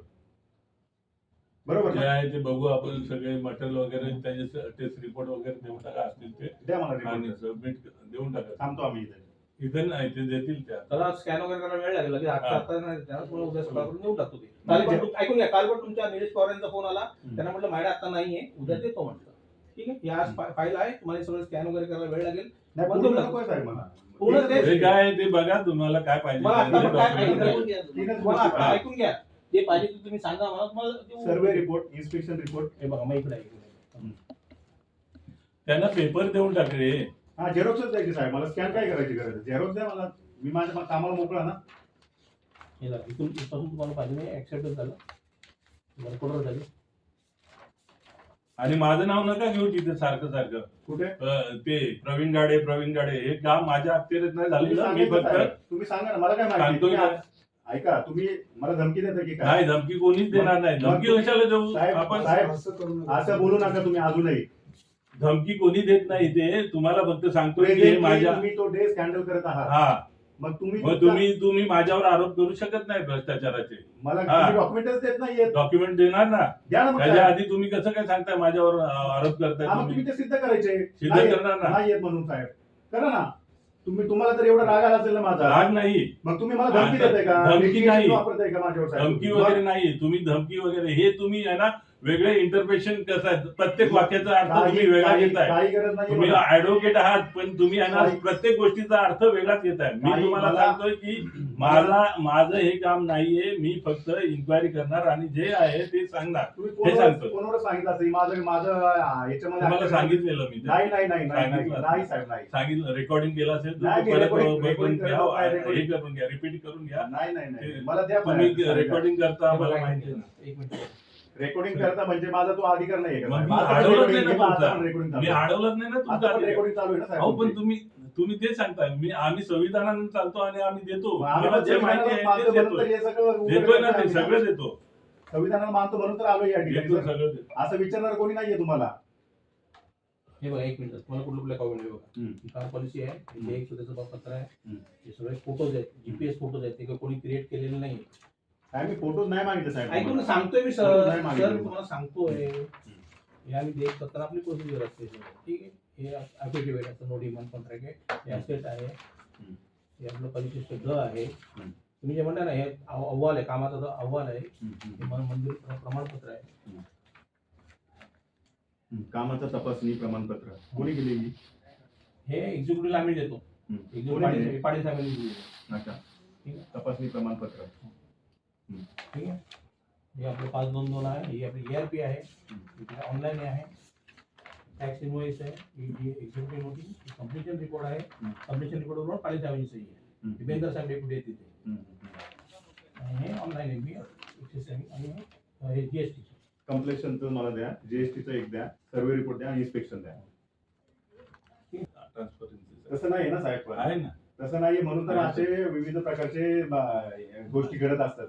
बरोबर जे ना? आहे ते बघू आपण. सगळे मटेरियल वगैरे त्याचे टेस्ट रिपोर्ट वगैरे देऊन टाका असतील ते द्या मला आणि report. सबमिट देऊन टाका. थांबतो आम्ही इथे इथे नाही ते देतील त्या. त्याला स्कॅन वगैरे करायला वेळ लागेल की हा. आता नाही त्याला तुम्हाला उद्या सकाळपर्यंत देऊन टाकतो ते. काल पण ऐकून घ्या, काल पण तुमच्या निलेश पवार यांचा फोन आला. त्यांना म्हटलं मॅडम आता नाहीये, उद्या देतो म्हटलं. ठीक आहे, या फाईल आहे, तुम्हाला सगळं स्कॅन वगैरे करायला वेळ लागेल. नाही, बंद पूर्ण होऊन नकोय साहेब मला पूर्ण ते- हे काय आहे ते बघा. तुम्हाला काय पाहिजे मला आता ते पण काय document पाहिजे? द्या. तीनच तुम्हाला गोष्टी आता पाहिजे. ऐकून घ्या, जे पाहिजे ते तुम्ही सांगा मला, तुम्हाला देऊ. सर्वे रिपोर्ट इन्स्पेक्शन रिपोर्ट हे बघा मग इकडे आहे. त्यांना पेपर देऊन टाकले. हा झेरॉक्सच द्यायची साहेब मला स्कॅन काय करायची गरज आहे झेरॉक्स द्या मला मी माझ्या कामाला मोकळा ना हे बघा, इथून तुम्हाला पाहिजे नाही, ऍक्सेप्ट झालं, बरोबर झालं. आणि माझं नाव नका घेऊ तिथे सारखं सारखं. कुठे ते प्रवीण गाडे हे काम माझ्या अखत्यारीत नाही तुम्ही झालेलं. मी सांगितलं फक्त साहेब. तुम्ही सांगा ना मला काय माहिती सांगतोय तुम्ही ना. ऐका तुम्ही मला धमकी देता की काय नाही, धमकी कोणीच देणार नाही. धमकी कशाला देऊ साहेब आपण? साहेब असं करू नका. असं बोलू नका तुम्ही अजूनही धमकी कोणी देत नाही. ते तुम्हाला फक्त सांगतोय की हे माझ्या तुम्ही तो डे स्कॅन्डल करत आहात हा. मग तुम्ही मग तुम्ही माझ्यावर आरोप करू शकत नाही भ्रष्टाचाराचे. मला हा. डॉक्युमेंटच देत नाहीये डॉक्युमेंट देणार ना. द्या ना मग त्याच्या साहेब. आधी तुम्ही कसं काय सांगताय माझ्यावर आरोप करताय हा, मग तुम्ही? तुम्ही ते सिद्ध करायचे सिद्ध नाही करणार ना. नाही येत म्हणून साहेब करा ना तुम्हाला तर एवढा राग आला असेल ना माझा राग नाही, मग तुम्ही मला धमकी आता देताय का धमकी Litigation नाही. वापरताय का माझ्यावर साहेब? धमकी वगैरे नाही. तुम्ही धमकी वगैरे हे तुम्ही आहे ना वेगळे इंटरप्रिटेशन कसं आहे प्रत्येक वाक्याचा अर्थ तुम्ही वेगळा घेताय. काही गरज नाही तुम्ही ऍडव्होकेट आहात पण तुम्ही आहे ना काही- प्रत्येक गोष्टीचा अर्थ वेगळाच घेताय. मी काही तुम्हाला मला- सांगतोय की माझं हे काम नाहीये. मी फक्त इन्क्वायरी करणार आणि जे आहे ते सांगणार. तुम्ही हे सांगतो. कोणावर सांगितलं असेल माझं याच्यामध्ये तुम्हाला सांगितलेलं मी ते. नाही नाही नाही नाही नाही सांगितलं. नाही साहेब नाही सांगितलं रेकॉर्डिंग केलं असेल तर नाही, ते मी परत recording बघून करतो, घ्या. काय हे recording? करून घ्या, रिपीट करून घ्या. नाही नाही नाही ते- मला द्या तुम्ही रेकॉर्डिंग करता मला माहिती आहे ना. एक मिनिट. रेकॉर्डिंग करता म्हणजे माझा तो अधिकार नाही आहे का मग साहेब? मी माझं पण अडवलंच recording नाही आहे, ना माझं पण तुमचा. recording मी चालू आहे. अडवलंच नाही ना आता तुमचा पण अधिकार. रेकॉर्डिंग चालू आहे ना अहो पण साहेब तुम्ही तेच सांगताय. आम्ही संविधानाने चालतो आणि आम्ही देतो. मग आम्ही मला पण जे माहिती संविधानाला आहे मानतो ते म्हणून तर देतोय. हे सगळं उघड देतोय ना करतोय ते आम्ही. सगळं देतो. संविधानाला मानतो म्हणून तर आलो या ठिकाणी देतो सर. सगळं देतो. असं विचारणार कोणी नाहीये तुम्हाला हे बघा एक मिनिट, तुम्हाला कुठलं कुठलं कॉमेंट बघा. हम्म. ही कार पॉलिसी आहे, हे एक सुद्धा पत्र आहे, हम्म. हे सगळे फोटोज आहेत, जीपीएस फोटोज आहेत, ते काही कोणी क्रिएट केलेले नाही. काय मी फोटोज नाही मागितले साहेब ऐकून तुम्हाला. सांगतोय मी सर, फोटोज नाही मागितले. सर तुम्हाला सांगतोय. हे आम्ही देत पत्र आपली प्रोसिजर असते सर. ठीक आहे, हे अफिडेव्हिट असतं, नो डिमांड कॉन्ट्रॅक्ट आहे, हे असेट आहे, हे आपलं पॉलिसी ड आहे, तुम्ही जे म्हणता ना हे अहवाल आहे, कामाचा जो अहवाल आहे हे मंजूर प्रमाणपत्र आहे. कामाचा तपासणी प्रमाणपत्र कोणी दिलेली? हे एक्झिक्युटिव्हला आम्ही देतो. कोणी एक्झिक्युटिव्ह दिले? पाटील साहेबांनी दिलेलं आहे. अच्छा, ठीक आहे. तपासणी प्रमाणपत्र. ठीक आहे. हे आपलं 522 आहे, ही आपली ERP आहे, ऑनलाईन आहे, टॅक्स इनवॉइस आहे, ही एक्झिक्युटिव्ह नोटीस, कंप्लीशन रिपोर्ट आहे, कंप्लीशन रिपोर्टवर पाटील साहेबांची सही आहे, दिपेंद्र साहेब डेप्युटी आहेत तिथे, आणि हे ऑनलाईन आहे मी आणि हे GST. कंप्लेशनचं मला द्या, जीएसटीचं एक द्या, सर्वे रिपोर्ट द्या आणि इन्स्पेक्शन द्या. ट्रान्सपरन्सी तसं नाही ना साहेब, आहे ना. तसं नाही म्हणून तर असे विविध प्रकारचे गोष्टी घडत असतात.